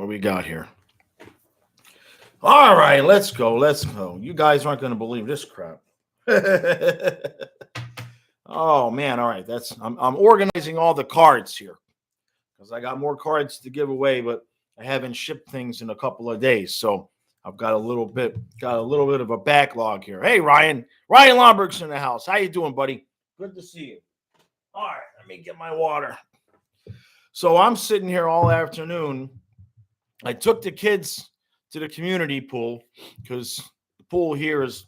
we got here? All right, let's go. Let's go. You guys aren't going to believe this crap. Oh man, all right. I'm organizing all the cards here because I got more cards to give away, but I haven't shipped things in a couple of days, so I've got a little bit of a backlog here. Hey, Ryan Lomberg's in the house. How you doing, buddy? Good to see you. All right, let me get my water. So I'm sitting here all afternoon. I took the kids to the community pool because the pool here is,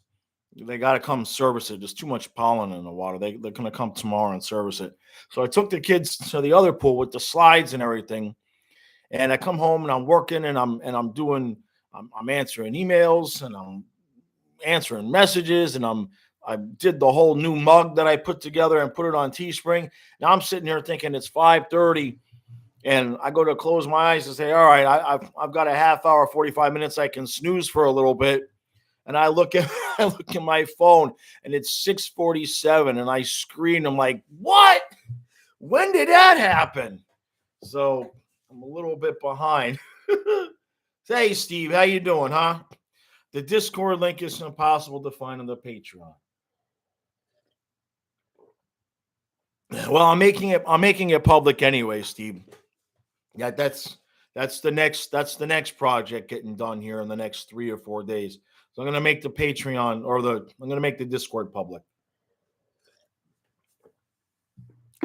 they got to come service it. There's too much pollen in the water. They're going to come tomorrow and service it. So I took the kids to the other pool with the slides and everything. And I come home and I'm working and I'm answering emails and I'm answering messages and I did the whole new mug that I put together and put it on Teespring. Now I'm sitting here thinking it's 5:30 and I go to close my eyes and say, all right, I've got a half hour, 45 minutes. I can snooze for a little bit. And I look at my phone and it's 6:47 and I scream. I'm like, what? When did that happen? So I'm a little bit behind. Hey, Steve, how you doing, huh? The Discord link is impossible to find on the Patreon. Well, I'm making it public anyway, Steve. Yeah, that's the next project getting done here in the next 3 or 4 days. So I'm going to make the Patreon I'm going to make the Discord public.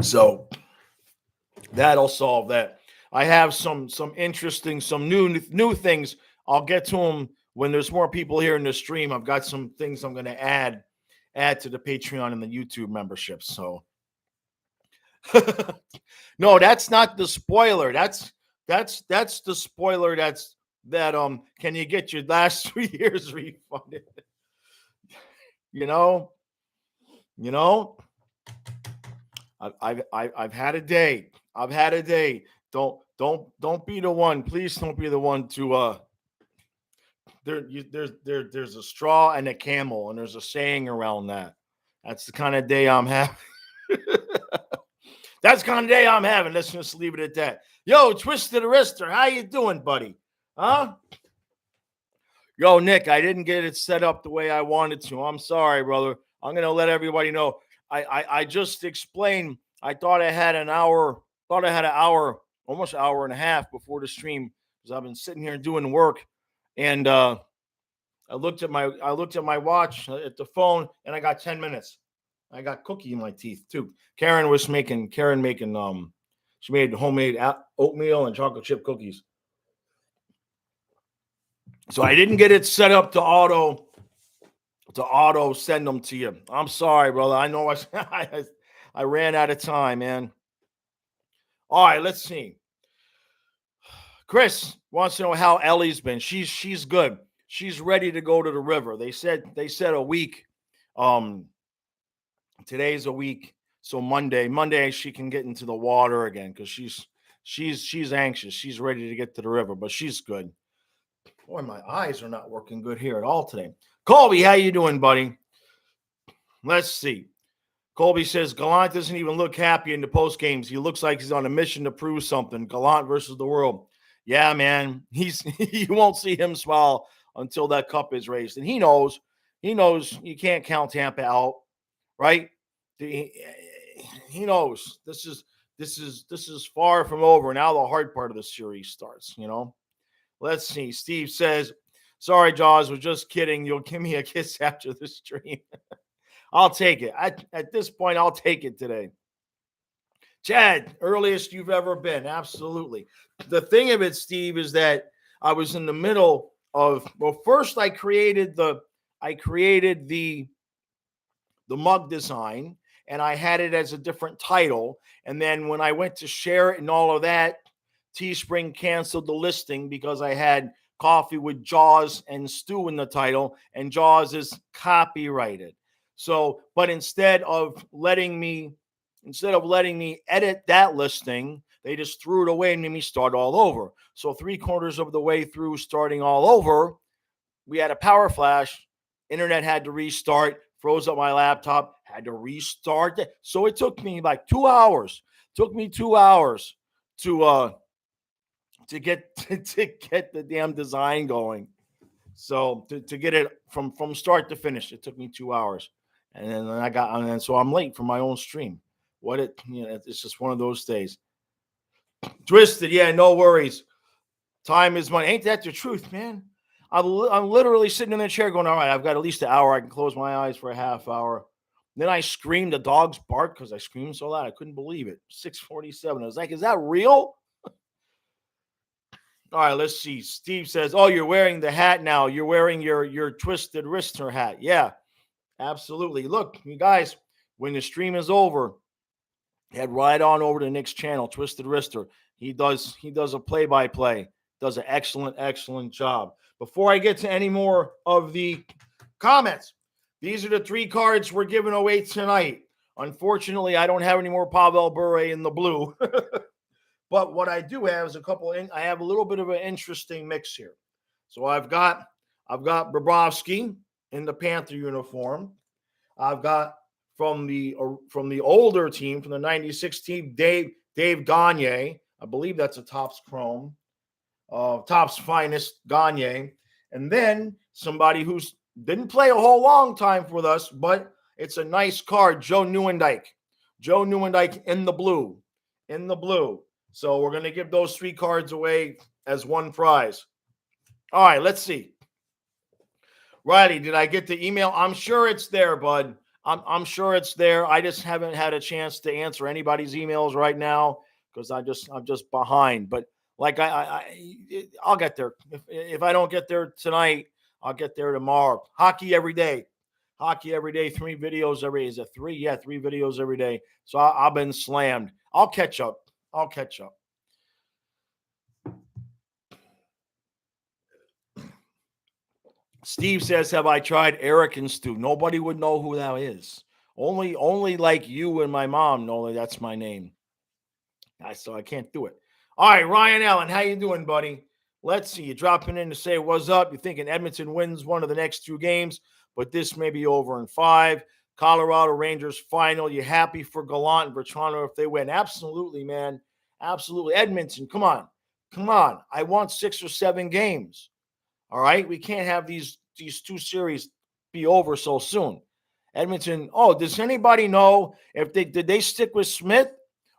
So that'll solve that. I have some interesting, some new things. I'll get to them when there's more people here in the stream. I've got some things I'm going to add to the Patreon and the YouTube memberships. So no, that's not the spoiler. That's the spoiler. Can you get your last 3 years refunded? you know, I've had a day. I've had a day. Don't be the one. Please don't be the one to there's a straw and a camel, and there's a saying around that. That's the kind of day I'm having. That's the kind of day I'm having. Let's just leave it at that. Yo, Twisted Wrister, how you doing, buddy? Huh? Yo, Nick, I didn't get it set up the way I wanted to. I'm sorry, brother. I'm going to let everybody know. I just explained. I thought I had an hour, almost an hour and a half before the stream because I've been sitting here doing work. And I looked at my watch at the phone and I got 10 minutes. I got cookie in my teeth too. Karen making she made homemade oatmeal and chocolate chip cookies. So I didn't get it set up to auto send them to you. I'm sorry, brother. I know I ran out of time, man. All right, let's see. Chris wants to know how Ellie's been. She's good. She's ready to go to the river. They said a week. Today's a week. So Monday she can get into the water again because she's anxious. She's ready to get to the river, but she's good. Boy, my eyes are not working good here at all today. Colby, how you doing, buddy? Let's see. Colby says Gallant doesn't even look happy in the post games. He looks like he's on a mission to prove something. Gallant versus the world. Yeah, man. You won't see him smile until that cup is raised. And he knows you can't count Tampa out, right? He knows this is far from over. Now the hard part of the series starts, Let's see. Steve says, sorry, Jaws, was just kidding. You'll give me a kiss after the stream. I'll take it. At this point, I'll take it today. Chad, earliest you've ever been. Absolutely. The thing of it, Steve, is that I was in the middle of, first I created the mug design and I had it as a different title. And then when I went to share it and all of that, Teespring canceled the listing because I had Coffee with Jaws and Stu in the title, and Jaws is copyrighted. So, but instead of letting me edit that listing, they just threw it away and made me start all over. So 3/4 of the way through starting all over, we had a power flash. Internet had to restart, froze up my laptop, had to restart it. So it took me like 2 hours. It took me 2 hours to get the damn design going. So to get it from start to finish, it took me 2 hours, and then so I'm late for my own stream. It's just one of those days. Twisted, yeah, no worries. Time is money. Ain't that the truth, man? I'm literally sitting in the chair going, all right, I've got at least an hour. I can close my eyes for a half hour. Then I screamed. The dogs barked because I screamed so loud. I couldn't believe it. 6:47. I was like, is that real? All right, let's see. Steve says, oh, you're wearing the hat now. You're wearing your Twisted Wrister hat. Yeah, absolutely. Look, you guys, when the stream is over, head right on over to Nick's channel, Twisted Wrister. He does a play-by-play. Does an excellent job. Before I get to any more of the comments, these are the 3 cards we're giving away tonight. Unfortunately, I don't have any more Pavel Bure in the blue. But what I do have is I have a little bit of an interesting mix here. So I've got Bobrovsky in the Panther uniform. I've got from the older team, from the 96 team, Dave Gagne. I believe that's a Topps Chrome. Topps finest, Gagne. And then somebody who's didn't play a whole long time with us, but it's a nice card, Joe Nieuwendyk. Joe Nieuwendyk in the blue. So we're going to give those 3 cards away as one prize. All right, let's see. Riley, did I get the email? I'm sure it's there, bud. I'm sure it's there. I just haven't had a chance to answer anybody's emails right now because I'm just behind. But like I'll get there. If I don't get there tonight, I'll get there tomorrow. Hockey every day. 3 videos every day. Is it 3? Yeah, 3 videos every day. So I've been slammed. I'll catch up. Steve says, have I tried Eric and Stu? Nobody would know who that is. Only like you and my mom know that that's my name. So I can't do it. All right, Ryan Allen, how you doing, buddy? Let's see. You're dropping in to say what's up. You're thinking Edmonton wins one of the next 2 games, but this may be over in 5. Colorado Rangers final. You happy for Gallant and for Toronto if they win? Absolutely, man. Absolutely. Edmonton, come on. I want 6 or 7 games. All right? We can't have these 2 series be over so soon. Edmonton, does anybody know if did they stick with Smith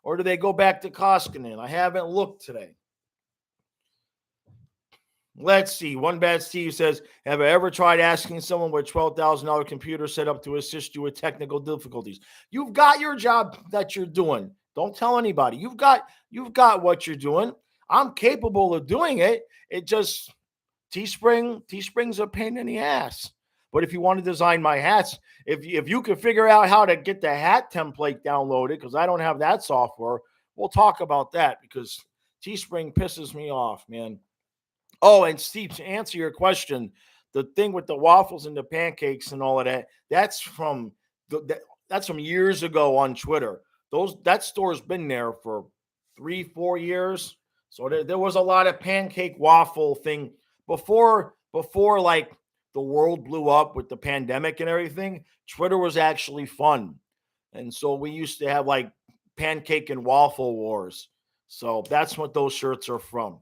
or do they go back to Koskinen? I haven't looked today. Let's see. One Bad Steve says, have I ever tried asking someone with $12,000 computer set up to assist you with technical difficulties? You've got your job that you're doing. Don't tell anybody. You've got what you're doing. I'm capable of doing it. It just Teespring's a pain in the ass. But if you want to design my hats, if you can figure out how to get the hat template downloaded, because I don't have that software, we'll talk about that because Teespring pisses me off, man. Oh, and Steve, to answer your question, the thing with the waffles and the pancakes and all of that, that's from years ago on Twitter. That store's been there for 3-4 years. So there was a lot of pancake waffle thing before like the world blew up with the pandemic and everything. Twitter was actually fun. And so we used to have like pancake and waffle wars. So that's what those shirts are from.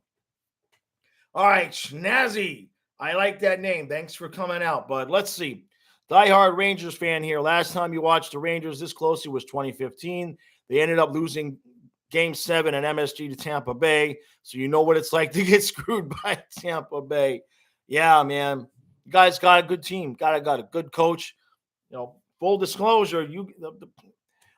All right, Schnazzy. I like that name. Thanks for coming out, bud. Let's see. Diehard Rangers fan here. Last time you watched the Rangers this closely was 2015. They ended up losing Game 7 at MSG to Tampa Bay. So you know what it's like to get screwed by Tampa Bay. Yeah, man. You guys got a good team. Got a good coach. Full disclosure,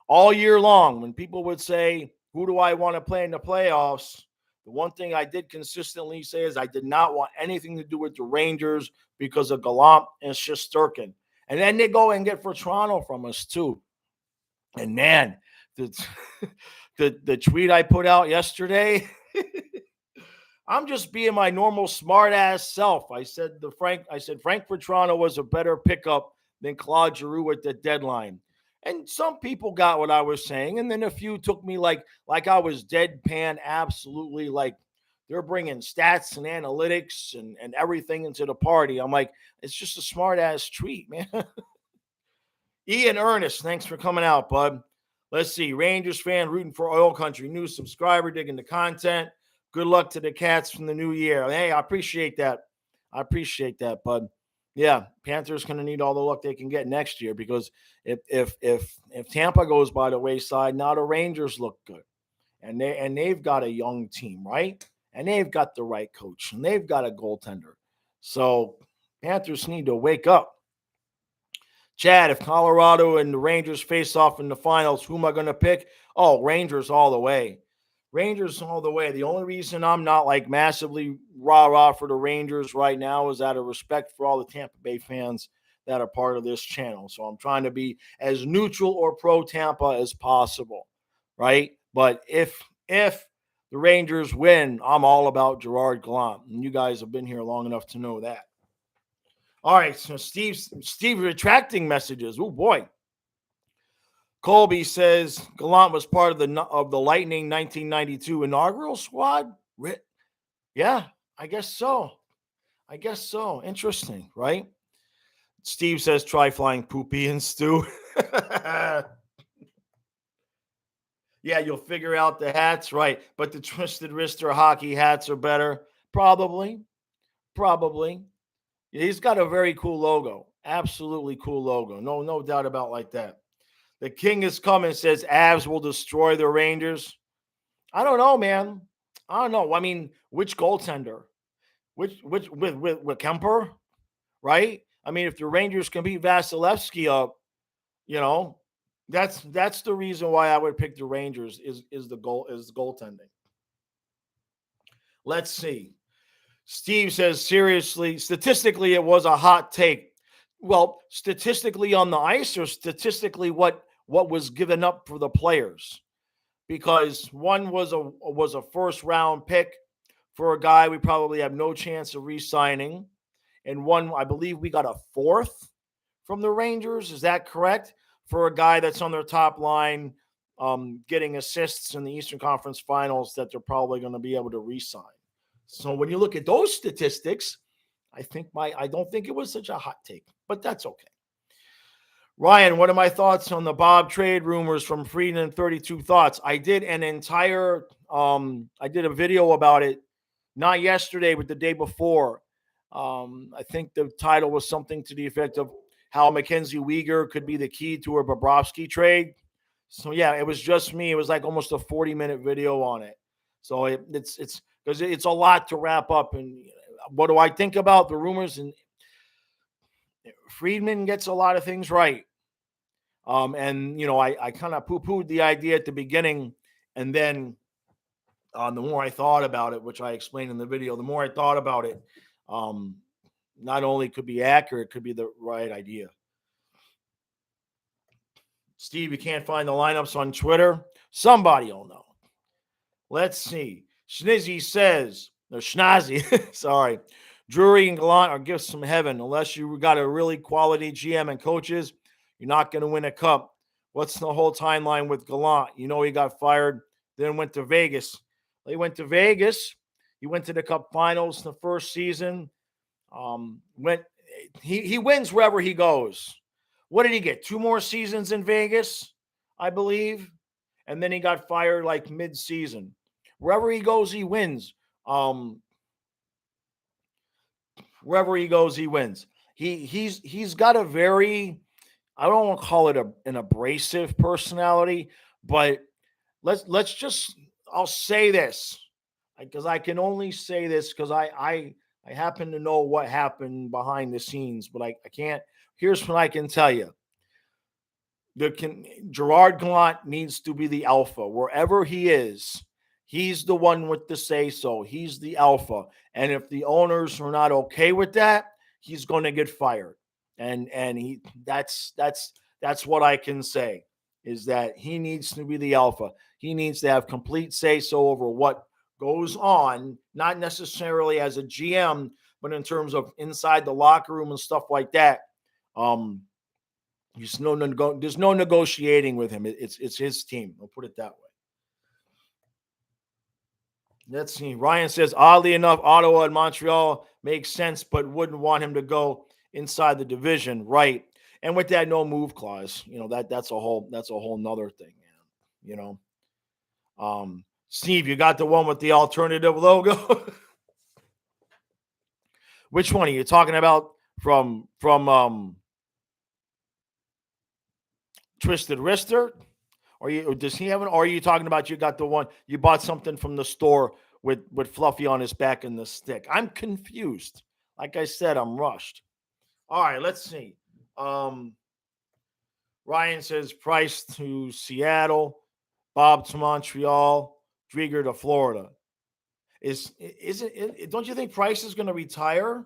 all year long, when people would say, who do I want to play in the playoffs? The one thing I did consistently say is I did not want anything to do with the Rangers because of Gallant and Shesterkin. And then they go and get for Toronto from us too. And man, the tweet I put out yesterday, I'm just being my normal smart ass self. I said Frank for Toronto was a better pickup than Claude Giroux at the deadline. And some people got what I was saying, and then a few took me like I was deadpan, absolutely like they're bringing stats and analytics and everything into the party. I'm like, it's just a smart-ass tweet, man. Ian Ernest, thanks for coming out, bud. Let's see. Rangers fan rooting for oil country. New subscriber digging the content. Good luck to the Cats from the new year. Hey, I appreciate that. Bud. Yeah, Panthers going to need all the luck they can get next year, because if Tampa goes by the wayside, now the Rangers look good, and they've got a young team, right? And they've got the right coach, and they've got a goaltender. So Panthers need to wake up. Chad, if Colorado and the Rangers face off in the finals, who am I going to pick? Oh, Rangers all the way. Rangers all the way. The only reason I'm not like massively rah-rah for the Rangers right now is out of respect for all the Tampa Bay fans that are part of this channel. So I'm trying to be as neutral or pro Tampa as possible, right? But if the Rangers win, I'm all about Gerard Gallant. And you guys have been here long enough to know that. All right, so Steve retracting messages. Oh boy. Colby says Gallant was part of the Lightning 1992 inaugural squad. Yeah, I guess so. Interesting, right? Steve says try flying Poopy and Stu. Yeah, you'll figure out the hats, right? But the Twisted Wrister hockey hats are better. Probably. He's got a very cool logo. Absolutely cool logo. No doubt about like that. The King is coming, says Avs will destroy the Rangers. I don't know, man. I don't know. I mean, which goaltender? Which with Kemper, right? I mean, if the Rangers can beat Vasilevsky up, that's the reason why I would pick the Rangers is the goaltending. Let's see. Steve says, seriously, statistically, it was a hot take. Well, statistically on the ice, or statistically what was given up for the players? Because one was a first round pick for a guy we probably have no chance of re-signing, and one, I believe we got a fourth from the Rangers. Is that correct? For a guy that's on their top line, getting assists in the Eastern Conference Finals that they're probably going to be able to re-sign. So when you look at those statistics, I don't think it was such a hot take, but that's okay. Ryan, what are my thoughts on the Bob trade rumors from Friedman 32 Thoughts? I did an entire, I did a video about it, not yesterday, but the day before. I think the title was something to the effect of how Mackenzie Weegar could be the key to a Bobrovsky trade. So yeah, it was just me. It was like almost a 40-minute video on it. So it's because it's a lot to wrap up. And what do I think about the rumors? And Friedman gets a lot of things right. And I kind of poo-pooed the idea at the beginning, and then the more I thought about it, which I explained in the video, the more I thought about it, not only could be accurate, could be the right idea. Steve, you can't find the lineups on Twitter. Somebody will know. Let's see. Schnizzy says, or Schnazzy, sorry. Drury and Gallant are gifts from heaven. Unless you got a really quality GM and coaches, you're not going to win a cup. What's the whole timeline with Gallant? He got fired, then went to Vegas. He went to Vegas. He went to the Cup Finals the first season. He wins wherever he goes. What did he get? 2 more seasons in Vegas, I believe. And then he got fired like mid-season. Wherever he goes, he wins. Wherever he goes, he wins. He's got a very, I don't want to call it an abrasive personality, but let's just, I'll say this, because I can only say this because I happen to know what happened behind the scenes, but I can't. Here's what I can tell you. Gerard Gallant needs to be the alpha. Wherever he is, he's the one with the say-so. He's the alpha. And if the owners are not okay with that, he's going to get fired. And that's what I can say, is that he needs to be the alpha. He needs to have complete say-so over what goes on, not necessarily as a GM, but in terms of inside the locker room and stuff like that. There's no negotiating with him. It's his team. I'll put it that way. Let's see. Ryan says, oddly enough, Ottawa and Montreal makes sense, but wouldn't want him to go inside the division, right? And with that no move clause, that's a whole nother thing, man. Steve, you got the one with the alternative logo? Which one are you talking about from Twisted Wrister? Or does he have an? Or are you talking about you got the one you bought something from the store with Fluffy on his back and the stick? I'm confused. Like I said, I'm rushed. All right, let's see. Ryan says Price to Seattle, Bob to Montreal, Drieger to Florida. Is it? Don't you think Price is going to retire?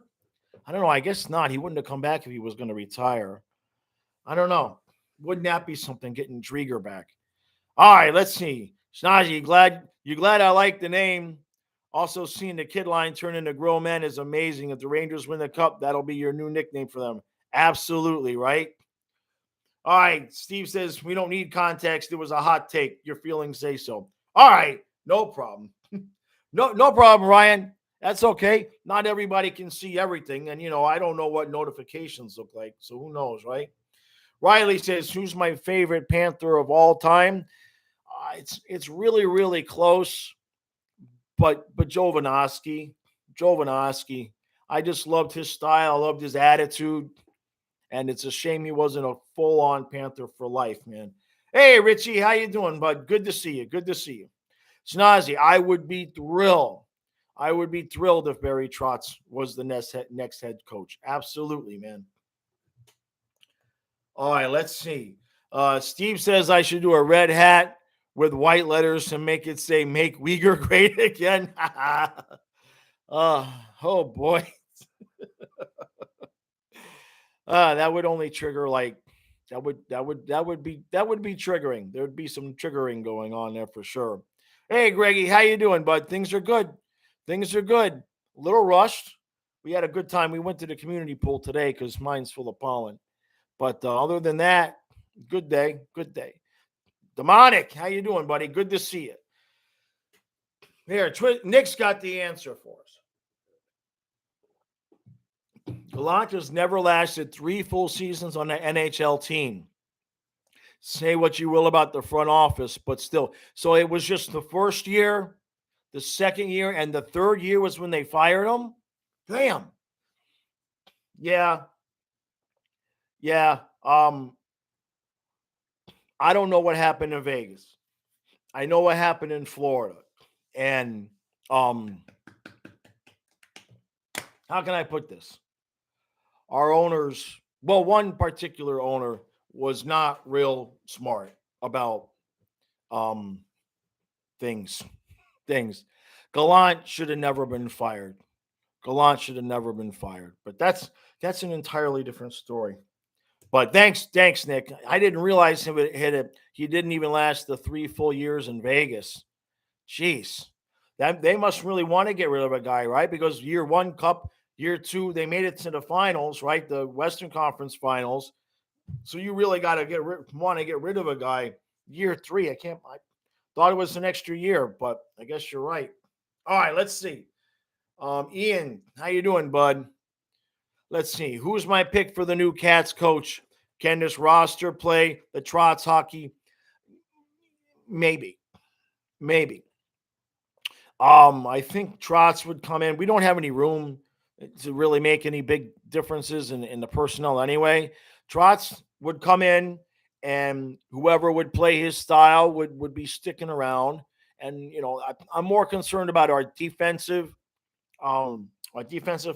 I don't know. I guess not. He wouldn't have come back if he was going to retire. I don't know. Wouldn't that be something getting Drieger back? All right, let's see. Snazzy, you glad I like the name. Also, seeing the kid line turn into grown men is amazing. If the Rangers win the cup, that'll be your new nickname for them. Absolutely, right? All right, Steve says we don't need context. It was a hot take. Your feelings say so. All right, no problem. No problem, Ryan. That's okay. Not everybody can see everything. And, I don't know what notifications look like. So who knows, right? Riley says, who's my favorite Panther of all time? It's really, really close. But Jovanovski. I just loved his style. I loved his attitude. And it's a shame he wasn't a full-on Panther for life, man. Hey, Richie, how you doing, bud? Good to see you. Snazzy, I would be thrilled if Barry Trotz was the next head coach. Absolutely, man. All right, let's see. Steve says I should do a red hat with white letters and make it say "Make Uyghur Great Again." Oh boy. That would only trigger that would be triggering. There would be some triggering going on there for sure. Hey, Greggy, how you doing, bud? Things are good. A little rushed. We had a good time. We went to the community pool today because mine's full of pollen. But other than that, good day. Demonic, how you doing, buddy? Good to see you. Here, Nick's got the answer for us. Gallant has never lasted 3 full seasons on an NHL team. Say what you will about the front office, but still. So it was just the first year, the second year, and the third year was when they fired him? Damn. Yeah. I don't know what happened in Vegas. I know what happened in Florida. And how can I put this? Our owners, one particular owner was not real smart about things. Gallant should have never been fired. But that's an entirely different story. But thanks, Nick. I didn't realize he didn't even last the 3 full years in Vegas. Jeez. That they must really want to get rid of a guy, right? Because year 1 cup, year 2, they made it to the finals, right? The Western Conference finals. So you really got to want to get rid of a guy. Year 3, I thought it was an extra year, but I guess you're right. All right, let's see. Ian, how you doing, bud? Let's see. Who's my pick for the new Cats coach? Can this roster play the Trotz hockey? Maybe. I think Trotz would come in. We don't have any room to really make any big differences in the personnel anyway. Trotz would come in, and whoever would play his style would be sticking around. And, I'm more concerned about our defensive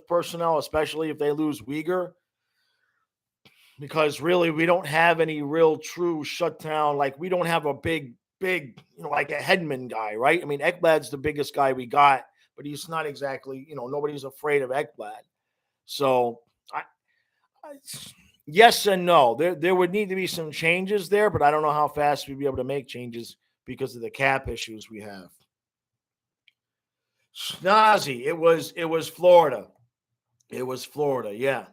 personnel, especially if they lose Uyghur, because really we don't have any real true shutdown. Like, we don't have a big, like a Hedman guy, right? I mean, Ekblad's the biggest guy we got, but he's not exactly, nobody's afraid of Ekblad. So yes and no. There would need to be some changes there, but I don't know how fast we'd be able to make changes because of the cap issues we have. Snazzy, it was Florida. Yeah.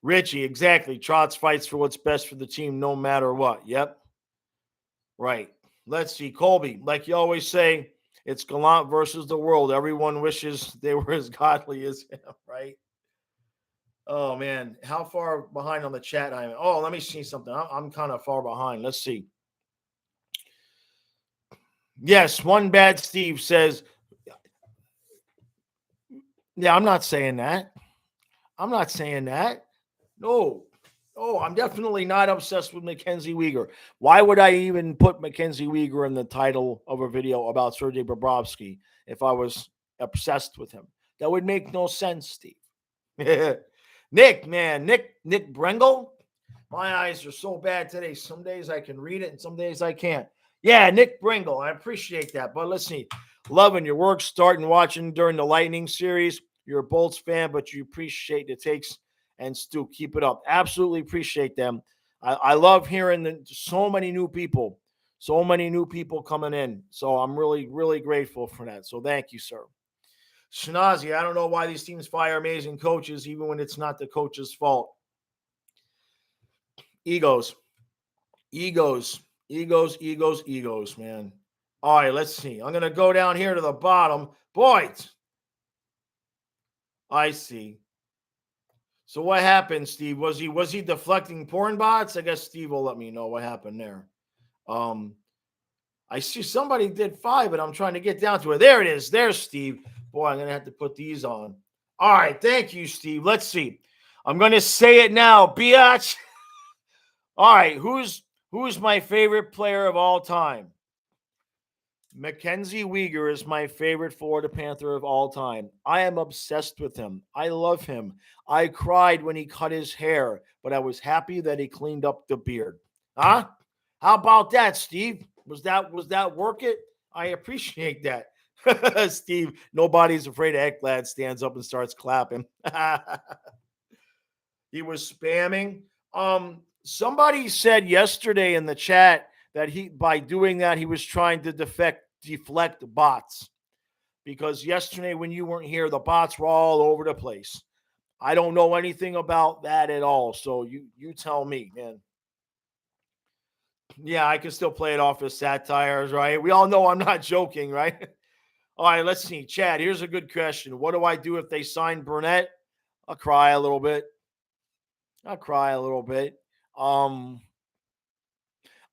Richie, exactly. Trotz fights for what's best for the team no matter what. Yep. Right. Let's see. Colby, like you always say, it's Gallant versus the world. Everyone wishes they were as godly as him, right? Oh, man. How far behind on the chat I am? Oh, let me see something. I'm kind of far behind. Let's see. Yes, one bad Steve says, yeah, I'm not saying that. I'm not saying that. No. Oh, I'm definitely not obsessed with Mackenzie Weegar. Why would I even put Mackenzie Weegar in the title of a video about Sergei Bobrovsky if I was obsessed with him? That would make no sense, Steve. Nick, man, Nick Brengel. My eyes are so bad today. Some days I can read it and some days I can't. Yeah, Nick Bringle. I appreciate that. But listen, loving your work, starting watching during the Lightning series. You're a Bolts fan, but you appreciate the takes and Stu. Keep it up. Absolutely appreciate them. I love hearing so many new people. So many new people coming in. So I'm really, really grateful for that. So thank you, sir. Shinazi, I don't know why these teams fire amazing coaches, even when it's not the coach's fault. Egos, egos, egos, man. All right, let's see. I'm going to go down here to the bottom. Boy, I see. So what happened, Steve? Was he deflecting porn bots? I guess Steve will let me know what happened there. I see somebody did 5, but I'm trying to get down to it. There it is. There's Steve. Boy, I'm going to have to put these on. All right, thank you, Steve. Let's see. I'm going to say it now, biatch. All right, who's my favorite player of all time? Mackenzie Weegar is my favorite Florida Panther of all time. I am obsessed with him. I love him. I cried when he cut his hair, but I was happy that he cleaned up the beard. Huh? How about that, Steve? Was that work it? I appreciate that. Steve, nobody's afraid of Ekblad stands up and starts clapping. He was spamming. Somebody said yesterday in the chat that by doing that he was trying to deflect bots, because yesterday when you weren't here, the bots were all over the place. I don't know anything about that at all, so you tell me, man. Yeah, I can still play it off as satires, right? We all know I'm not joking, right? All right, let's see. Chad, here's a good question. What do I do if they sign Burnett? I'll cry a little bit.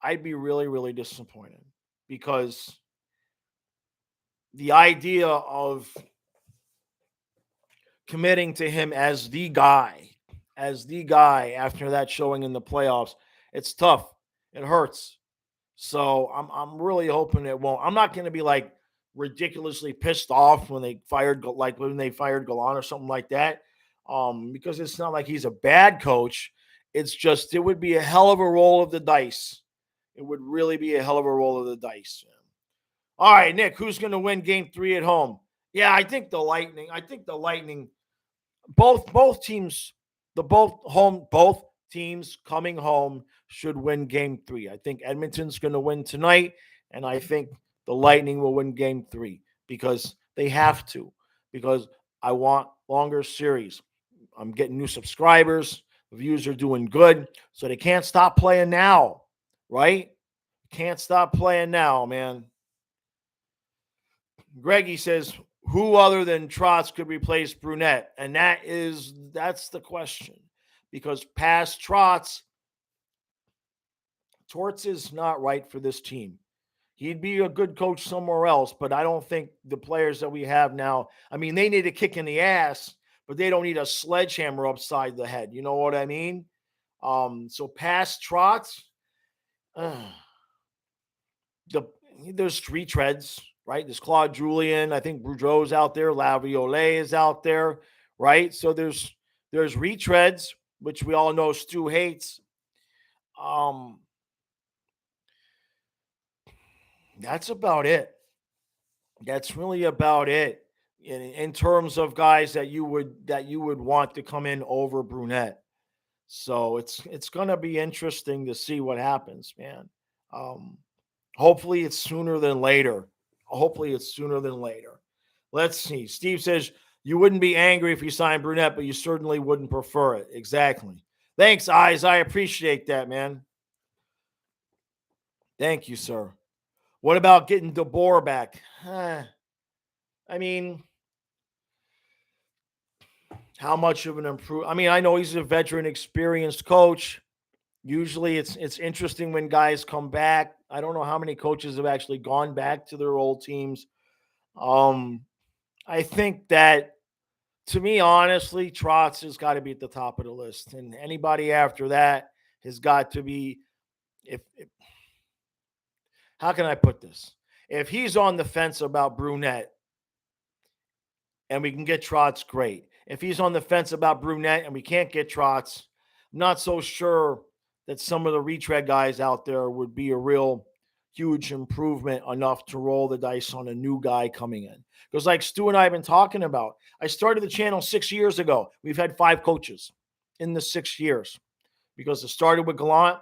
I'd be really, really disappointed, because the idea of committing to him as the guy after that showing in the playoffs, it's tough. It hurts. So I'm really hoping it won't. I'm not going to be like ridiculously pissed off when they fired Gallant or something like that, because it's not like he's a bad coach. It's just it would be a hell of a roll of the dice. It would really be a hell of a roll of the dice. All right, Nick, who's going to win Game 3 at home? Yeah, I think the Lightning. Both teams, both teams coming home should win Game 3. I think Edmonton's going to win tonight, and I think the Lightning will win Game 3 because they have to. Because I want longer series. I'm getting new subscribers. The views are doing good, so they can't stop playing now, right? Can't stop playing now, man. Greggy says, who other than Trotz could replace Brunette? And that's the question. Because past Torts is not right for this team. He'd be a good coach somewhere else, but I don't think the players that we have now, I mean, they need a kick in the ass, but they don't need a sledgehammer upside the head. You know what I mean? So past Trotz, there's retreads, right? There's Claude Julien. I think Boudreau's out there. Laviolette is out there, right? So there's retreads, which we all know Stu hates. That's about it. That's really about it in terms of guys that you would want to come in over Brunette. So it's going to be interesting to see what happens, man. Hopefully it's sooner than later. Let's see. Steve says you wouldn't be angry if you signed Brunette, but you certainly wouldn't prefer it. Exactly. Thanks, Eyes. I appreciate that, man. Thank you, sir. What about getting DeBoer back? I mean, how much of an improvement? I mean, I know he's a veteran, experienced coach. Usually it's interesting when guys come back. I don't know how many coaches have actually gone back to their old teams. I think that, to me, honestly, Trotz has got to be at the top of the list, and anybody after that has got to be. If how can I put this? If he's on the fence about Brunette and we can get Trotz, great. If he's on the fence about Brunette and we can't get Trotz, I'm not so sure that some of the retread guys out there would be a real huge improvement enough to roll the dice on a new guy coming in. Because like Stu and I have been talking about, I started the channel 6 years ago. We've had 5 coaches in the 6 years because it started with Gallant,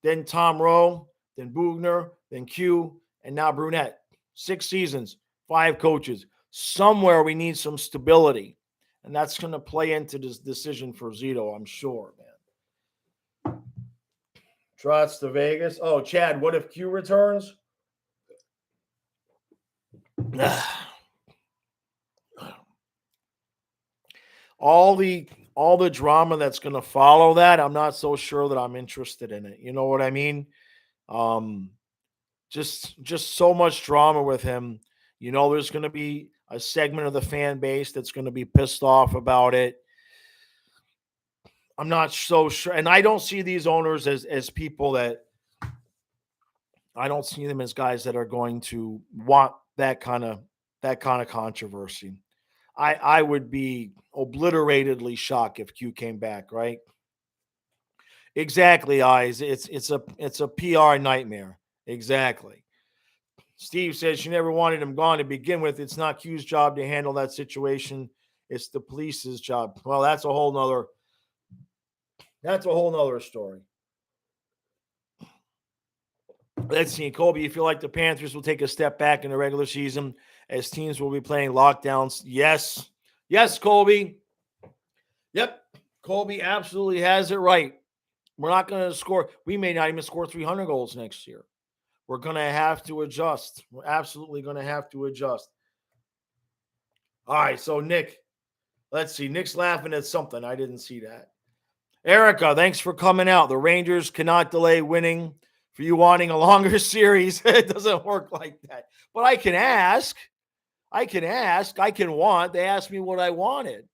then Tom Rowe, then Bugner, then Q, and now Brunette. 6 seasons, 5 coaches. Somewhere we need some stability. And that's going to play into this decision for Zito, I'm sure, man. Trotz to Vegas. Oh, Chad, what if Q returns? All the drama that's going to follow that, I'm not so sure that I'm interested in it. You know what I mean? Just so much drama with him. You know, there's going to be a segment of the fan base that's going to be pissed off about it. I'm not so sure. And I don't see these owners as people that I don't see them as guys that are going to want that kind of controversy. I would be obliteratedly shocked if Q came back, right? Exactly, Eyes. It's a PR nightmare. Exactly. Steve says she never wanted him gone to begin with. It's not Q's job to handle that situation. It's the police's job. Well, that's a whole nother story. Let's see, Colby, you feel like the Panthers will take a step back in the regular season as teams will be playing lockdowns? Yes. Yes, Colby. Yep. Colby absolutely has it right. We're not going to score. We may not even score 300 goals next year. We're going to have to adjust. We're absolutely going to have to adjust. All right, so Nick, let's see. Nick's laughing at something. I didn't see that. Erica, thanks for coming out. The Rangers cannot delay winning. For you wanting a longer series, it doesn't work like that. But I can ask. I can want. They asked me what I wanted.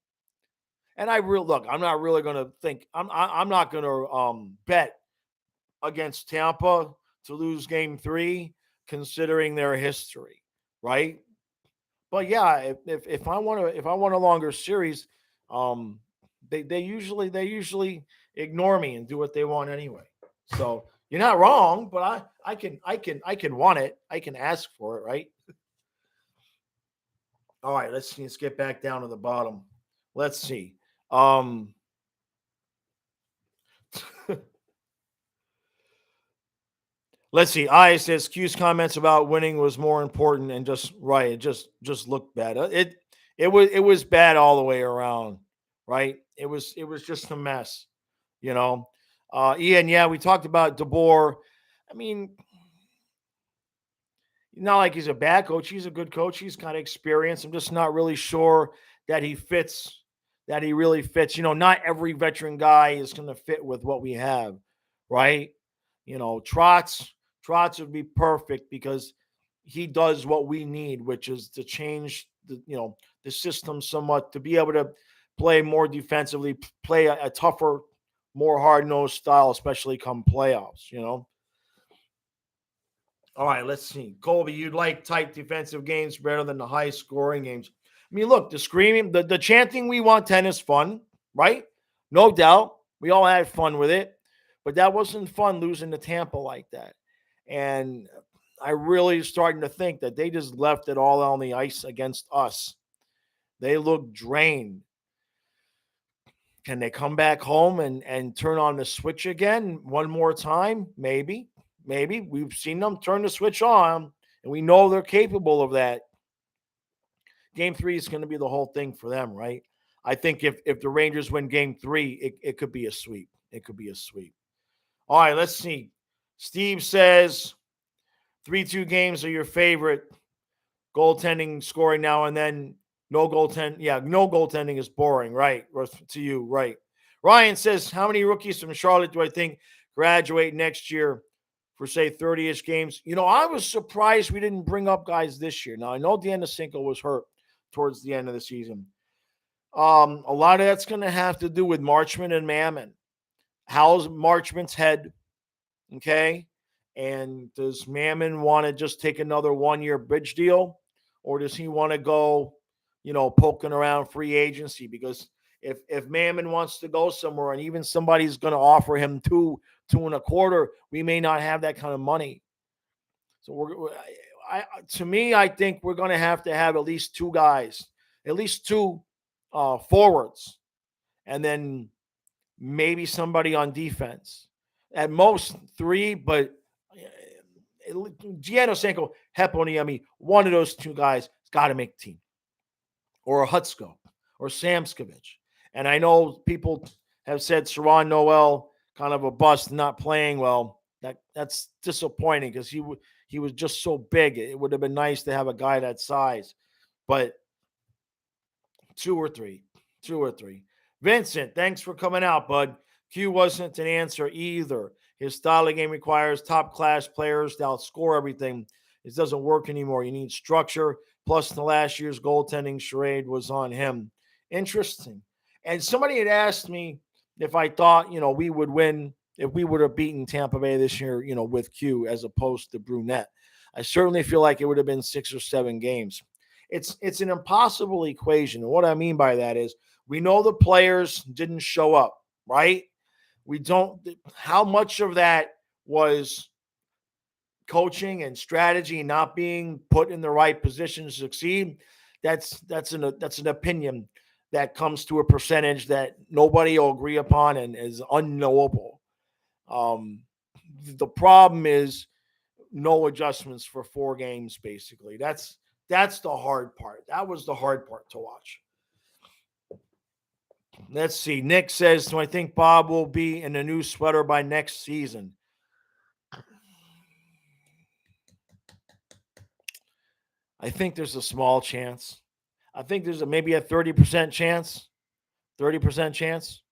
And look, I'm not really going to think. I'm not going to bet against Tampa to lose game 3, considering their history, right? But yeah, if I want a longer series, they usually ignore me and do what they want anyway. So you're not wrong, but I can want it. I can ask for it, right? All right, let's get back down to the bottom. Let's see. Let's see. I says Q's comments about winning was more important and just right. It just looked bad. It was bad all the way around, right? It was just a mess, you know. Ian, yeah, we talked about DeBoer. I mean, not like he's a bad coach. He's a good coach. He's got experience. I'm just not really sure that he fits. That he really fits. You know, not every veteran guy is going to fit with what we have, right? You know, Trotz would be perfect because he does what we need, which is to change the system somewhat, to be able to play more defensively, play a tougher, more hard-nosed style, especially come playoffs, you know. All right, let's see. Colby, you'd like tight defensive games better than the high-scoring games. I mean, look, the screaming, the chanting we want 10 is fun, right? No doubt. We all had fun with it. But that wasn't fun losing to Tampa like that. And I really starting to think that they just left it all on the ice against us. They look drained. Can they come back home and turn on the switch again one more time? Maybe. We've seen them turn the switch on, and we know they're capable of that. Game 3 is going to be the whole thing for them, right? I think if the Rangers win game 3, it could be a sweep. It could be a sweep. All right, let's see. Steve says 3-2 games are your favorite. Goaltending, scoring now and then. No goaltending. Yeah, no goaltending is boring, right? To you, right. Ryan says, how many rookies from Charlotte do I think graduate next year? for say 30-ish games. I was surprised we didn't bring up guys this year. Now, I know Danisenko was hurt towards the end of the season. A lot of that's going to have to do with Marchment and Mammon. How's Marchment's head? Okay. And does Mammon want to just take another 1-year bridge deal? Or does he want to go, poking around free agency? Because if Mammon wants to go somewhere and even somebody's going to offer him two and a quarter, we may not have that kind of money. So to me, I think we're going to have at least two guys, at least two forwards, and then maybe somebody on defense. At most 3, but Giannosenko, Heponiemi, one of those two guys has got to make the team. Or a Hutsko or Samskovich. And I know people have said Saron Noel kind of a bust, not playing well. That's disappointing because he was just so big. It would have been nice to have a guy that size. But 2 or 3. Vincent, thanks for coming out, bud. Q wasn't an answer either. His style of game requires top-class players to outscore everything. It doesn't work anymore. You need structure. Plus, the last year's goaltending charade was on him. Interesting. And somebody had asked me if I thought, we would win, if we would have beaten Tampa Bay this year, with Q as opposed to Brunette. I certainly feel like it would have been 6 or 7 games. It's an impossible equation. And what I mean by that is we know the players didn't show up, right? We don't – how much of that was coaching and strategy not being put in the right position to succeed? That's an opinion that comes to a percentage that nobody will agree upon and is unknowable. The problem is no adjustments for 4 games, basically. That's the hard part. That was the hard part to watch. Let's see. Nick says, do I think Bob will be in a new sweater by next season? I think there's a small chance. I think there's maybe a 30% chance. 30% chance,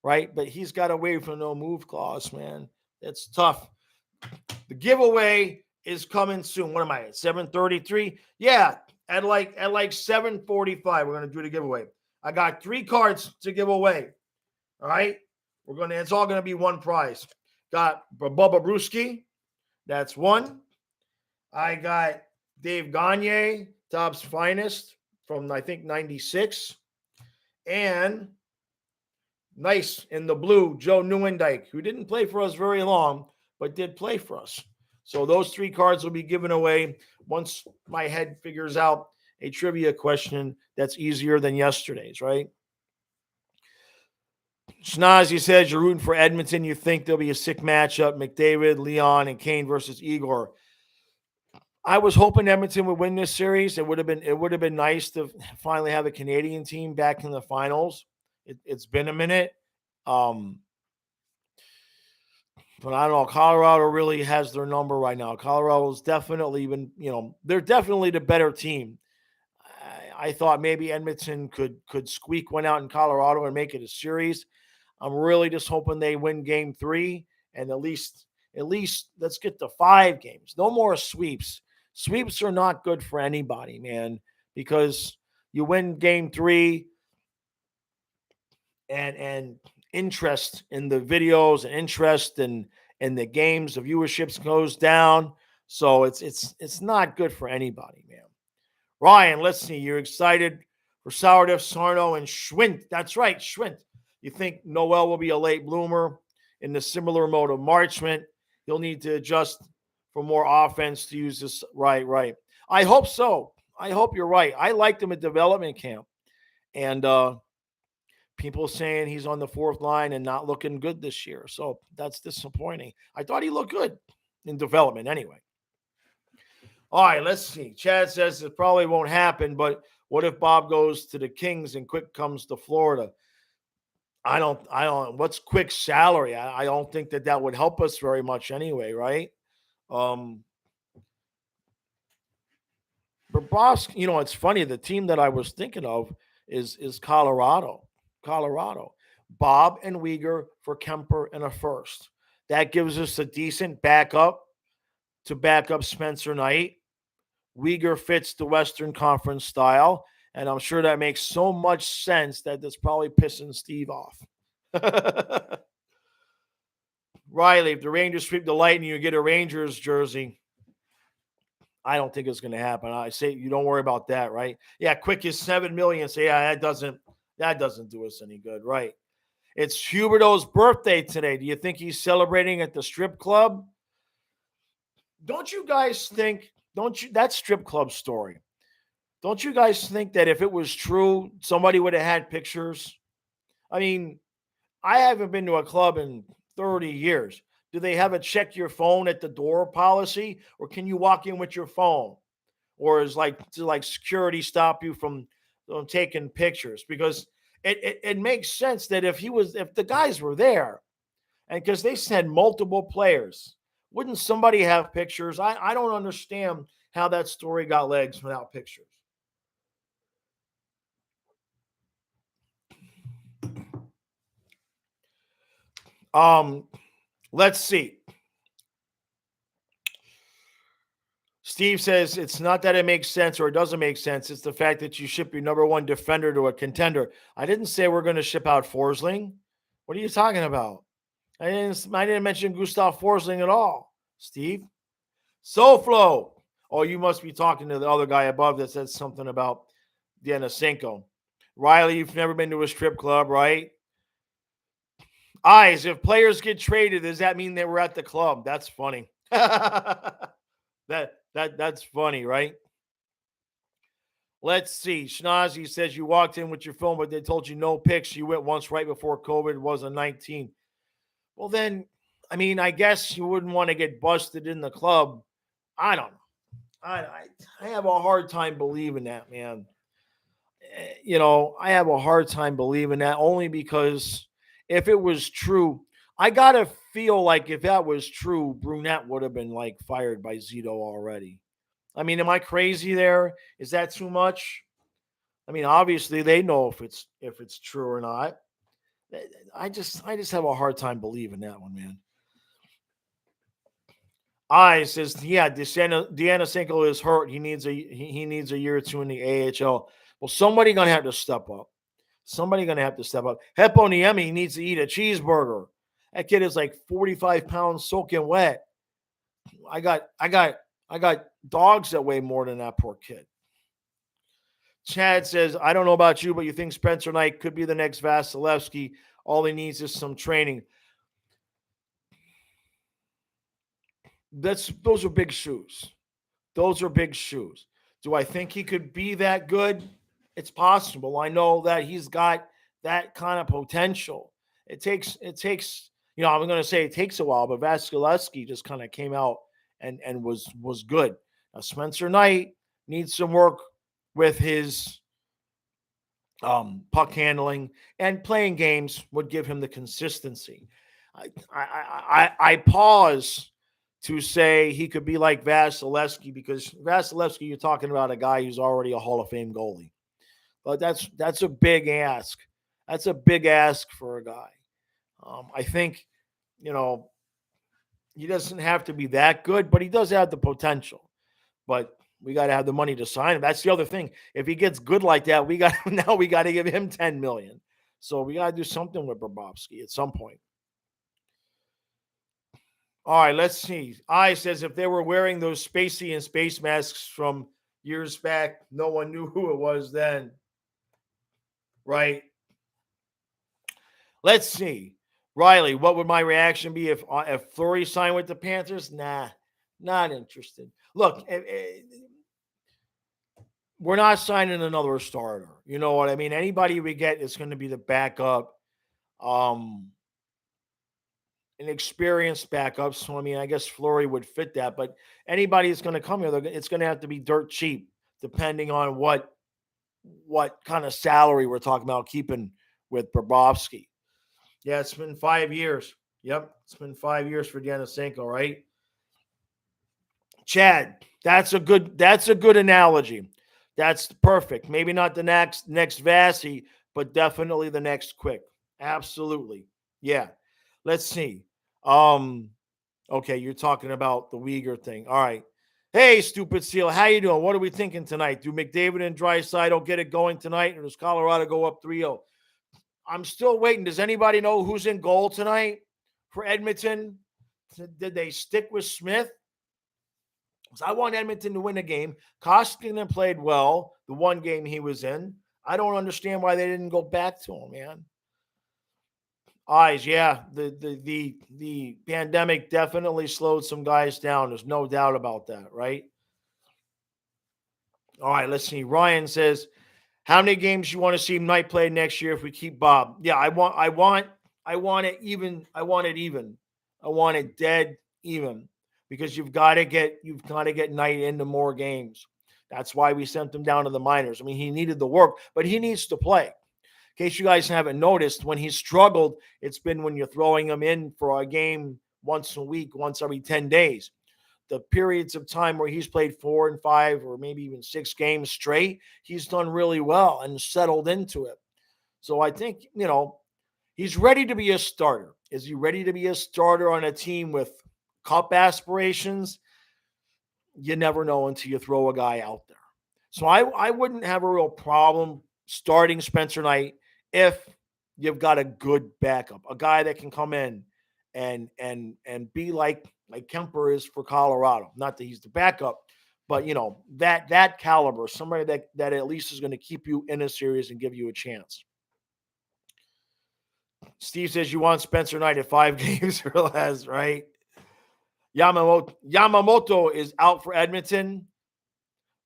right? But he's got away from no move clause, man. It's tough. The giveaway is coming soon. What am I at? 7:33? Yeah, at like 7:45, we're going to do the giveaway. I got 3 cards to give away. All right? It's all going to be one prize. Got Bobrovsky. That's 1. I got Dave Gagne, Top's Finest from, I think, 96. And nice in the blue, Joe Neuendijk, who didn't play for us very long, but did play for us. So those 3 cards will be given away once my head figures out a trivia question that's easier than yesterday's, right? Schnazzy says you're rooting for Edmonton. You think there'll be a sick matchup, McDavid, Leon, and Kane versus Igor. I was hoping Edmonton would win this series. It would have been nice to finally have a Canadian team back in the finals. It's been a minute. But I don't know. Colorado really has their number right now. Colorado's definitely been, they're definitely the better team. I thought maybe Edmonton could squeak one out in Colorado and make it a series. I'm really just hoping they win game 3 and at least let's get to 5 games. No more sweeps. Sweeps are not good for anybody, man, because you win game 3 and interest in the videos and interest in the games, the viewerships goes down. So it's not good for anybody, man. Ryan, let's see. You're excited for Sourdough, Sarno, and Schwint. That's right, Schwint. You think Noel will be a late bloomer in the similar mode of Marchment? He'll need to adjust for more offense to use this. Right. I hope so. I hope you're right. I liked him at development camp. And people saying he's on the 4th line and not looking good this year. So that's disappointing. I thought he looked good in development anyway. All right, let's see. Chad says it probably won't happen, but what if Bob goes to the Kings and Quick comes to Florida? I don't, what's Quick's salary? I don't think that would help us very much anyway, right? Bobrovsky, it's funny. The team that I was thinking of is Colorado. Bob and Weegar for Kemper and a first. That gives us a decent backup to back up Spencer Knight. Uyghur fits the Western Conference style, and I'm sure that makes so much sense that that's probably pissing Steve off. Riley, if the Rangers sweep the Lightning, you get a Rangers jersey. I don't think it's going to happen. I say you don't worry about that, right? Yeah, quick is $7 million. Say, yeah, that doesn't do us any good, right? It's Huberdeau's birthday today. Do you think he's celebrating at the strip club? Don't you guys think? That strip club story? Don't you guys think that if it was true, somebody would have had pictures? I mean, I haven't been to a club in 30 years. Do they have a check your phone at the door policy, or can you walk in with your phone? Or is like security stop you from taking pictures? Because it makes sense that if the guys were there, and because they said multiple players, wouldn't somebody have pictures? I don't understand how that story got legs without pictures. Let's see. Steve says it's not that it makes sense or it doesn't make sense. It's the fact that you ship your number one defender to a contender. I didn't say we're going to ship out Forsling. What are you talking about? I didn't mention Gustav Forsling at all, Steve. SoFlo. Oh, you must be talking to the other guy above that said something about Denisenko. Riley, you've never been to a strip club, right? Eyes, if players get traded, does that mean they were at the club? That's funny. That's funny, right? Let's see. Schnazi says you walked in with your phone, but they told you no pics. You went once right before COVID was a 19. Well, then, I mean, I guess you wouldn't want to get busted in the club. I don't know. I have a hard time believing that, man. I have a hard time believing that only because if it was true, I got to feel like if that was true, Brunette would have been like fired by Zito already. I mean, am I crazy there? Is that too much? I mean, obviously they know if it's true or not. I just have a hard time believing that one, man. I says, yeah, Denisenko is hurt. He needs a year or two in the AHL. Well, somebody gonna have to step up. Somebody gonna have to step up. Heponiemi needs to eat a cheeseburger. That kid is like 45 pounds soaking wet. I got dogs that weigh more than that poor kid. Chad says, I don't know about you, but you think Spencer Knight could be the next Vasilevsky. All he needs is some training. Those are big shoes. Those are big shoes. Do I think he could be that good? It's possible. I know that he's got that kind of potential. It takes, I'm going to say it takes a while, but Vasilevsky just kind of came out and was good. Now, Spencer Knight needs some work with his puck handling, and playing games would give him the consistency. I pause to say he could be like Vasilevsky, because Vasilevsky, you're talking about a guy who's already a Hall of Fame goalie. But that's a big ask. That's a big ask for a guy. I think, he doesn't have to be that good, but he does have the potential. But we got to have the money to sign him. That's the other thing. If he gets good like that, we got to give him $10 million. So we got to do something with Bobrovsky at some point. All right, let's see. I says if they were wearing those Spacey and space masks from years back, no one knew who it was then. Right? Let's see. Riley, what would my reaction be if Fleury signed with the Panthers? Nah, not interested. Look, we're not signing another starter. You know what I mean? Anybody we get is going to be the backup, an experienced backup. So, I mean, I guess Fleury would fit that. But anybody that's going to come here, it's going to have to be dirt cheap, depending on what kind of salary we're talking about keeping with Bobrovsky. Yeah, it's been 5 years. Yep, it's been 5 years for Denisenko, right? Chad, that's a good analogy. That's perfect. Maybe not the next Vasi, but definitely the next Quick. Absolutely. Yeah. Let's see. Okay, you're talking about the Uyghur thing. All right. Hey, stupid seal, how you doing? What are we thinking tonight? Do McDavid and Draisaitl get it going tonight, or does Colorado go up 3-0? I'm still waiting. Does anybody know who's in goal tonight for Edmonton? Did they stick with Smith? Because I want Edmonton to win a game. Koskinen played well the one game he was in. I don't understand why they didn't go back to him, man. Eyes, yeah. The pandemic definitely slowed some guys down. There's no doubt about that, right? All right, let's see. Ryan says, how many games you want to see Knight play next year if we keep Bob? Yeah, I want it even. I want it even. I want it dead even. Because you've got to get Knight into more games. That's why we sent him down to the minors. I mean, he needed the work, but he needs to play. In case you guys haven't noticed, when he struggled, it's been when you're throwing him in for a game once a week, once every 10 days. The periods of time where he's played 4 and 5 or maybe even 6 games straight, he's done really well and settled into it. So I think, he's ready to be a starter. Is he ready to be a starter on a team with cup aspirations? You never know until you throw a guy out there. So I wouldn't have a real problem starting Spencer Knight if you've got a good backup, a guy that can come in and be like Kemper is for Colorado. Not that he's the backup, but that caliber, somebody that at least is going to keep you in a series and give you a chance. Steve says you want Spencer Knight at 5 games or less, right? Yamamoto is out for Edmonton.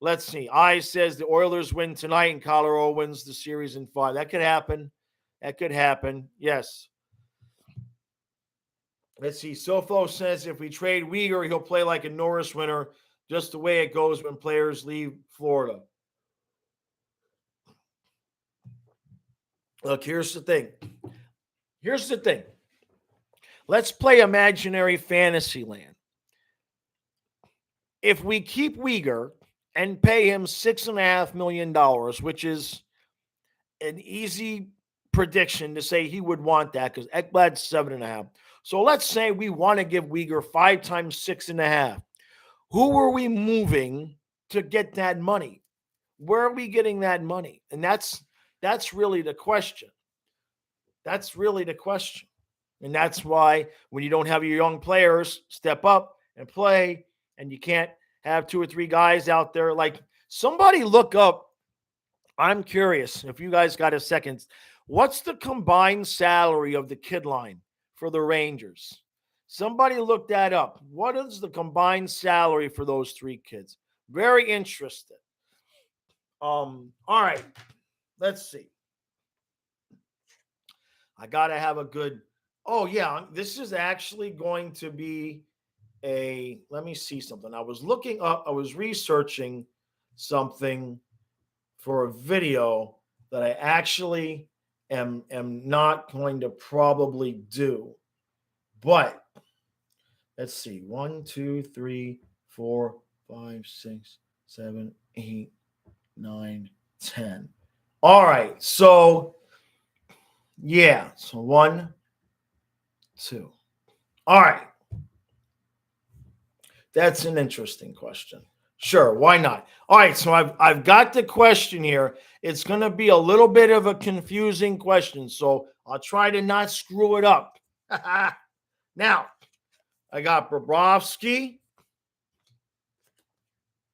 Let's see. I says the Oilers win tonight and Colorado wins the series in 5. That could happen. Yes. Let's see. Sofo says if we trade Uyghur, he'll play like a Norris winner, just the way it goes when players leave Florida. Look, here's the thing. Let's play imaginary fantasy land. If we keep Uyghur and pay him $6.5 million, which is an easy prediction to say he would want that because Ekblad's 7.5. So let's say we want to give Uyghur 5 times 6.5. Who are we moving to get that money? Where are we getting that money? And that's really the question. And that's why when you don't have your young players step up and play, and you can't have 2 or 3 guys out there, like somebody look up. I'm curious if you guys got a second. What's the combined salary of the kid line for the Rangers? Somebody look that up. What is the combined salary for those 3 kids? Very interested. All right. Let's see. I got to have a good. Oh, yeah. This is actually going to be let me see something. I was researching something for a video that I actually am not going to probably do. But let's see. 1, 2, 3, 4, 5, 6, 7, 8, 9, 10. All right. So, yeah. So 1, 2. All right. That's an interesting question. Sure, why not? All right, so I've got the question here. It's going to be a little bit of a confusing question, so I'll try to not screw it up. Now, I got Bobrovsky.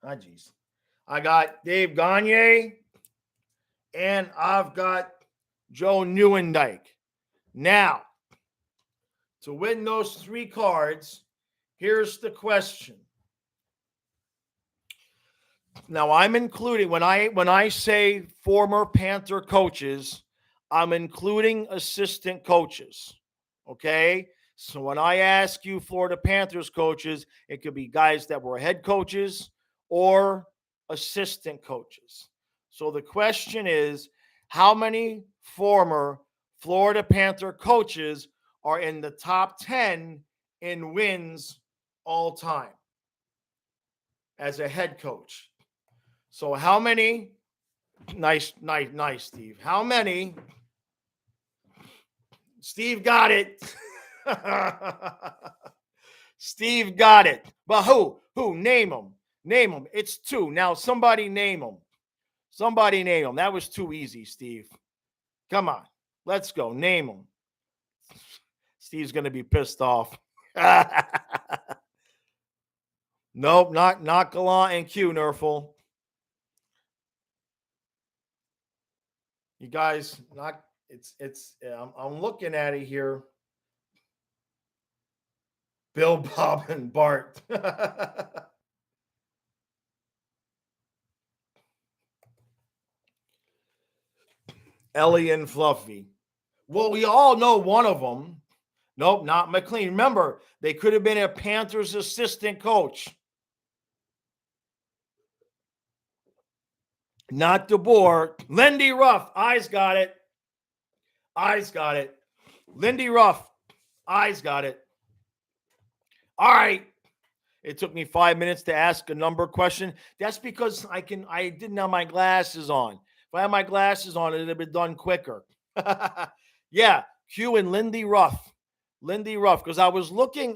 I got Dave Gagne, and I've got Joe Nieuwendyk. Now, to win those 3 cards, here's the question. Now, I'm including, when I say former Panther coaches, I'm including assistant coaches, okay? So when I ask you Florida Panthers coaches, it could be guys that were head coaches or assistant coaches. So the question is, how many former Florida Panther coaches are in the top 10 in wins all time as a head coach? So how many? Nice, Steve. How many? Steve got it. Steve got it. But who? Who? Name them. Name them. It's two. Now somebody name them. Somebody name them. That was too easy, Steve. Come on. Let's go. Name them. Steve's going to be pissed off. Nope, not Gallant and Q, Nerful. You guys, I'm looking at it here. Bill, Bob, and Bart. Ellie and Fluffy. Well, we all know one of them. Nope, not McLean. Remember, they could have been a Panthers assistant coach. Not DeBoer. Lindy Ruff. Eyes got it. Eyes got it. Lindy Ruff. Eyes got it. All right. It took me 5 minutes to ask a number question. That's because I didn't have my glasses on. If I had my glasses on, it would have been done quicker. Yeah, Q and Lindy Ruff. Lindy Ruff. Because I was going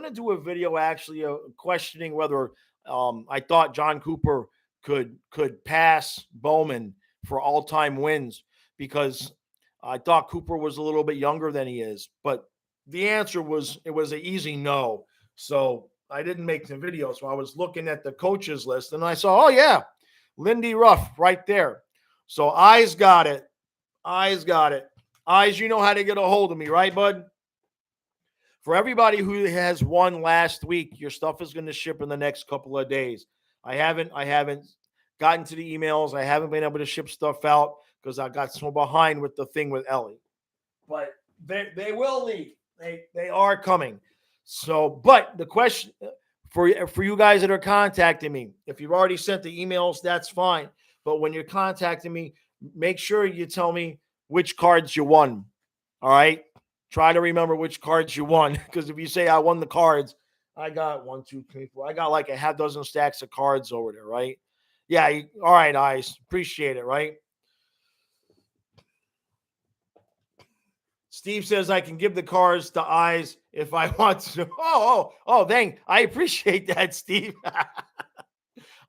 to do a video actually questioning whether I thought John Cooper could pass Bowman for all-time wins, because I thought Cooper was a little bit younger than he is. But the answer was, it was an easy no. So I didn't make the video. So I was looking at the coaches list and I saw, oh yeah, Lindy Ruff right there. So Eyes got it. Eyes got it. Eyes, you know how to get a hold of me, right, bud? For everybody who has won last week, your stuff is going to ship in the next couple of days. I haven't gotten to the emails. I haven't been able to ship stuff out because I got so behind with the thing with Ellie. But they will leave. They are coming. So, but the question for you guys that are contacting me, if you've already sent the emails, that's fine. But when you're contacting me, make sure you tell me which cards you won. All right? Try to remember which cards you won, because if you say I won the cards, I got 1, 2, 3, 4. I got like a half dozen stacks of cards over there, right? Yeah. All right, Eyes. Appreciate it, right? Steve says I can give the cards to Eyes if I want to. Oh, dang. I appreciate that, Steve.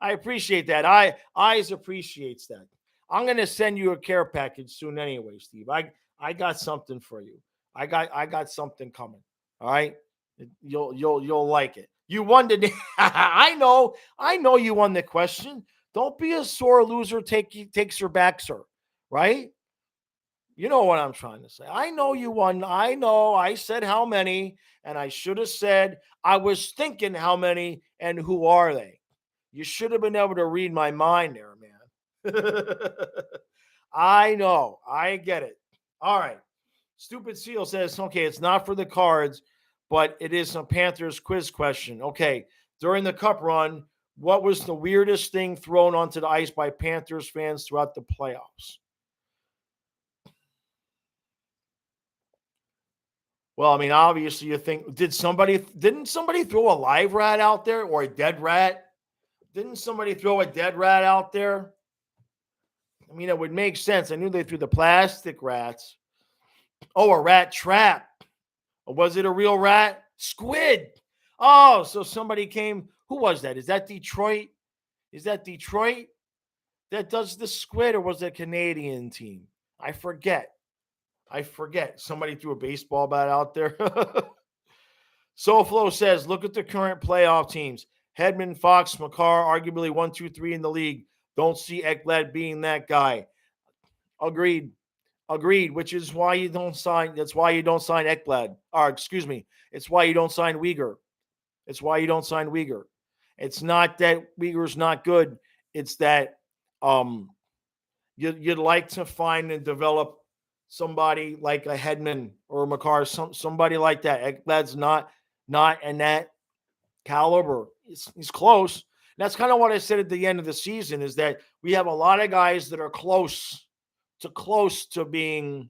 I appreciate that. Eyes appreciates that. I'm going to send you a care package soon anyway, Steve. I got something for you. I got something coming. All right? You'll like it. You won the I know you won the question. Don't be a sore loser takes her back, sir. Right? You know what I'm trying to say. I know you won. I know. I said how many, and I should have said I was thinking how many and who are they. You should have been able to read my mind there, man. I know. I get it. All right. Stupid Seal says, okay, it's not for the cards, but it is a Panthers quiz question. Okay. During the Cup run, what was the weirdest thing thrown onto the ice by Panthers fans throughout the playoffs? Well, I mean, obviously you think, didn't somebody throw a live rat out there or a dead rat? Didn't somebody throw a dead rat out there? I mean, it would make sense. I knew they threw the plastic rats. Oh, a rat trap. Or was it a real rat? Squid. Oh, so somebody came. Who was that? Is that Detroit? Is that Detroit that does the squid, or was it a Canadian team? I forget. Somebody threw a baseball bat out there. SoFlo says, look at the current playoff teams. Hedman, Fox, Makar, arguably 1, 2, 3 in the league. Don't see Ekblad being that guy. Agreed. Which is why you don't sign. That's why you don't sign Ekblad. Or excuse me. It's why you don't sign Weegar. It's not that Weegar's not good. It's that you'd like to find and develop somebody like a Hedman or a Makar, somebody like that. Ekblad's not in that caliber. He's close. And that's kind of what I said at the end of the season, is that we have a lot of guys that are close to being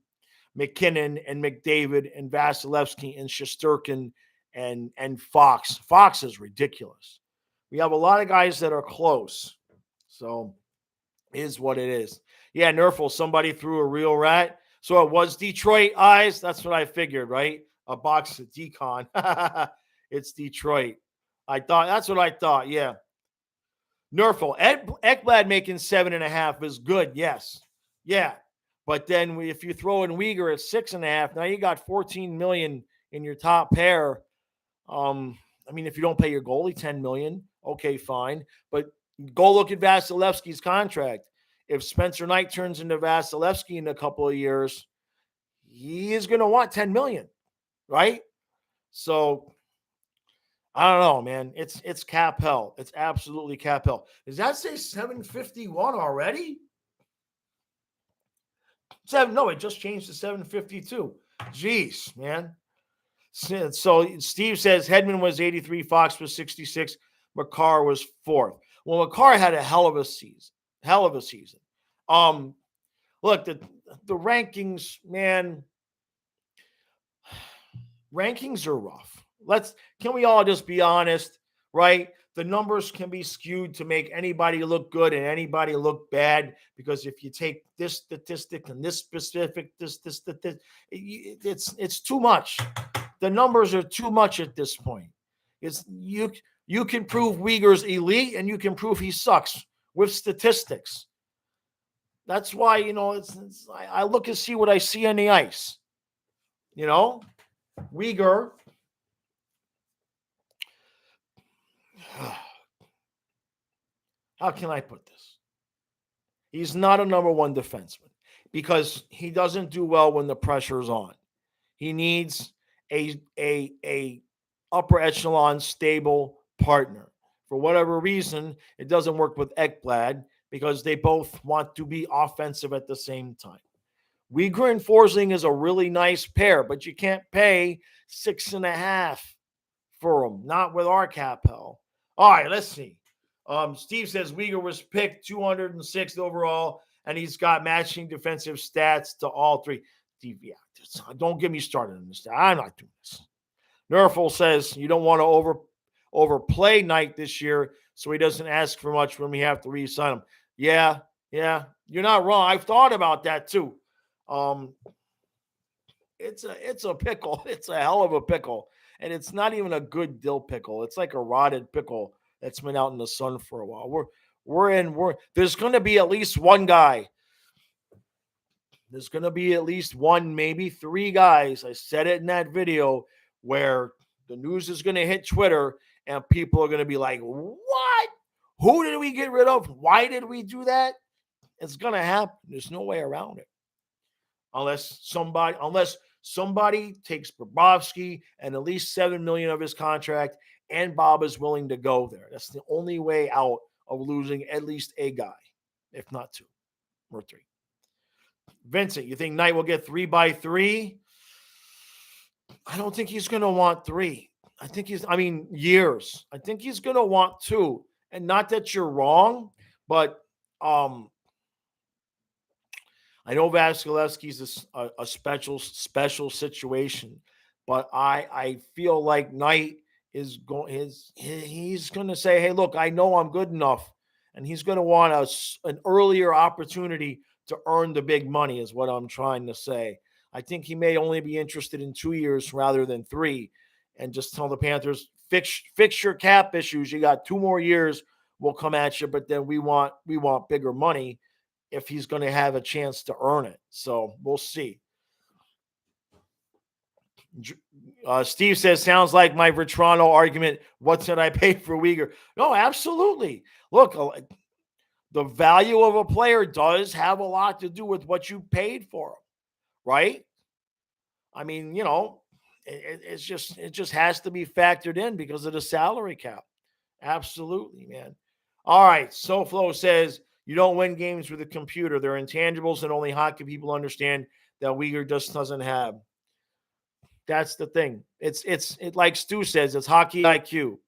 McKinnon and McDavid and Vasilevsky and Shesterkin and Fox. Fox is ridiculous. We have a lot of guys that are close. So is what it is. Yeah, Nerful, somebody threw a real rat. So it was Detroit. Eyes. That's what I figured, right? A box of decon. It's Detroit. That's what I thought. Yeah. Nerfel. Ekblad making 7.5 is good. Yes. Yeah. But then if you throw in Uyghur at 6.5, now you got 14 million in your top pair. I mean, if you don't pay your goalie 10 million, okay, fine. But go look at Vasilevsky's contract. If Spencer Knight turns into Vasilevsky in a couple of years, he is going to want 10 million, right? So I don't know, man. It's cap hell. It's absolutely cap hell. Does that say 751 already? No, it just changed to 752. Jeez, man. So Steve says Hedman was 83, Fox was 66, Makar was 4th. Well, Makar had a hell of a season. Look, the rankings, man. Rankings are rough. Can we all just be honest, right? The numbers can be skewed to make anybody look good and anybody look bad, because if you take this statistic and this specific, this statistic, it's too much. The numbers are too much at this point. It's you can prove Uyghur's elite and you can prove he sucks with statistics. That's why, I look and see what I see on the ice. Uyghur. How can I put this? He's not a number one defenseman because he doesn't do well when the pressure's on. He needs a upper echelon stable partner. For whatever reason, it doesn't work with Ekblad because they both want to be offensive at the same time. Uyghur and Forsling is a really nice pair, but you can't pay 6.5 for them. Not with our cap hell. All right, let's see. Steve says Uyghur was picked 206th overall, and he's got matching defensive stats to all three. Yeah, don't get me started on this. I'm not doing this. Nerfel says you don't want to overplay Knight this year, so he doesn't ask for much when we have to re-sign him. Yeah, you're not wrong. I've thought about that too. It's a pickle. It's a hell of a pickle, and it's not even a good dill pickle. It's like a rotted pickle that's been out in the sun for a while. There's going to be at least one guy. There's going to be at least one, maybe 3 guys. I said it in that video where the news is going to hit Twitter and people are going to be like, what? Who did we get rid of? Why did we do that? It's going to happen. There's no way around it. Unless somebody takes Bobrovsky and at least $7 million of his contract, and Bob is willing to go there. That's the only way out of losing at least a guy, if not 2 or 3. Vincent, you think Knight will get 3x3? I don't think he's going to want 3. Years. I think he's going to want 2. And not that you're wrong, but I know Vasilevsky's a special situation, but I feel like Knight is he's going to say, hey, look, I know I'm good enough, and he's going to want an earlier opportunity to earn the big money is what I'm trying to say. I think he may only be interested in 2 years rather than 3, and just tell the Panthers, fix your cap issues. You got 2 more years, we'll come at you, but then we want bigger money if he's going to have a chance to earn it. So we'll see. Steve says, sounds like my Vetrano argument. What should I pay for Uyghur? No, absolutely. Look, the value of a player does have a lot to do with what you paid for him, right? I mean, it just has to be factored in because of the salary cap. Absolutely, man. All right. SoFlo says, you don't win games with a computer. They're intangibles and only hockey people understand that Uyghur just doesn't have. That's the thing. It's like Stu says, it's hockey IQ,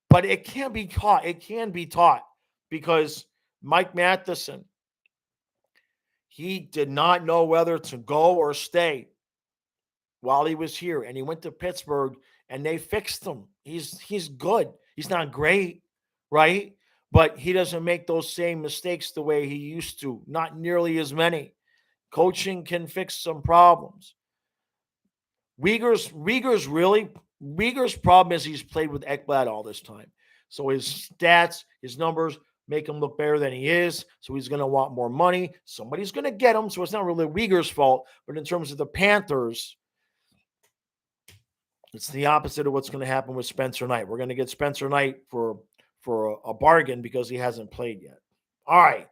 but it can be taught. It can be taught because Mike Matheson, he did not know whether to go or stay while he was here. And he went to Pittsburgh and they fixed him. He's good. He's not great, right? But he doesn't make those same mistakes the way he used to. Not nearly as many. Coaching can fix some problems. Uyghur's really, Uyghur's problem is he's played with Ekblad all this time. So his stats, his numbers make him look better than he is. So he's going to want more money. Somebody's going to get him. So it's not really Uyghur's fault. But in terms of the Panthers, it's the opposite of what's going to happen with Spencer Knight. We're going to get Spencer Knight for a bargain because he hasn't played yet. All right.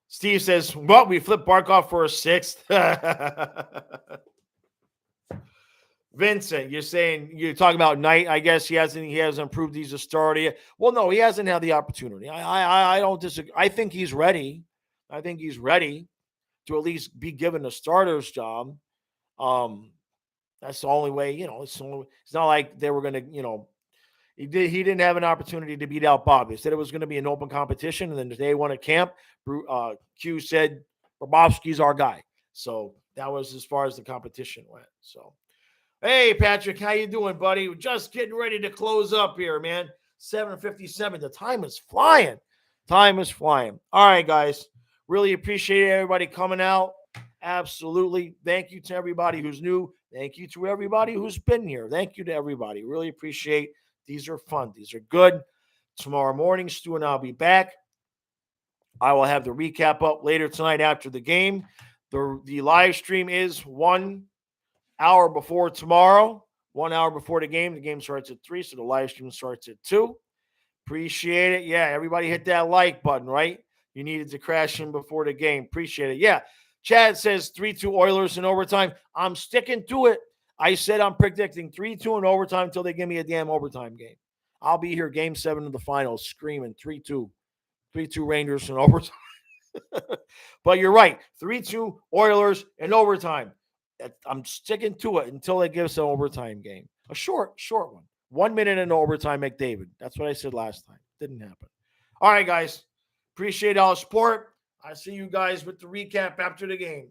Steve says, well, we flipped Barkov for a sixth. Vincent, you're talking about Knight. I guess he hasn't proved he's a starter yet. Well, no, he hasn't had the opportunity. I don't disagree. I think he's ready. I think he's ready to at least be given a starter's job. That's the only way, it's not like they were going to, he didn't have an opportunity to beat out Bob. They said it was going to be an open competition, and then the day one at camp, Q said, Bobrovsky's our guy. So that was as far as the competition went. So, hey, Patrick, how you doing, buddy? We're just getting ready to close up here, man. 7:57. The time is flying. Time is flying. All right, guys. Really appreciate everybody coming out. Absolutely. Thank you to everybody who's new. Thank you to everybody who's been here. Thank you to everybody. Really appreciate. These are fun. These are good. Tomorrow morning, Stu and I'll be back. I will have the recap up later tonight after the game. The live stream is 1 hour before tomorrow, 1 hour before the game. The game starts at 3, so the live stream starts at 2. Appreciate it. Yeah, everybody hit that like button, right? You needed to crash in before the game. Appreciate it. Yeah, Chad says 3-2 Oilers in overtime. I'm sticking to it. I said I'm predicting 3-2 in overtime until they give me a damn overtime game. I'll be here game 7 of the finals screaming 3-2. 3-2 Rangers in overtime. But you're right. 3-2 Oilers in overtime. I'm sticking to it until they give us an overtime game. A short one. 1 minute in overtime, McDavid. That's what I said last time. Didn't happen. All right, guys. Appreciate all the support. I see you guys with the recap after the game.